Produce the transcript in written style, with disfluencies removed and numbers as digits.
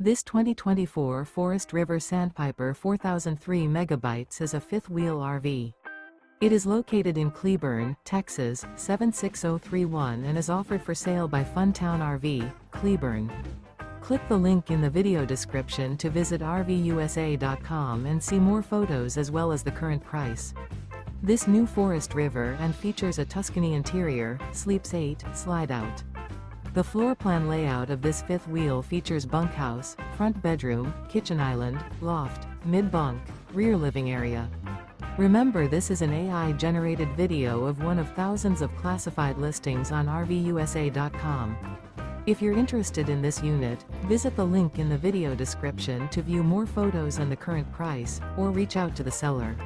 This 2024 Forest River Sandpiper 4003 megabytes is a fifth-wheel RV. It is located in Cleburne, Texas, 76031 and is offered for sale by Funtown RV, Cleburne. Click the link in the video description to visit RVUSA.com and see more photos as well as the current price. This new Forest River and features a TUSCANY interior, sleeps 8, Slideout. The floor plan layout of this fifth wheel features bunkhouse, front bedroom, kitchen island, loft, mid-bunk, rear living area. Remember, this is an AI-generated video of one of thousands of classified listings on RVUSA.com. If you're interested in this unit, visit the link in the video description to view more photos and the current price, or reach out to the seller.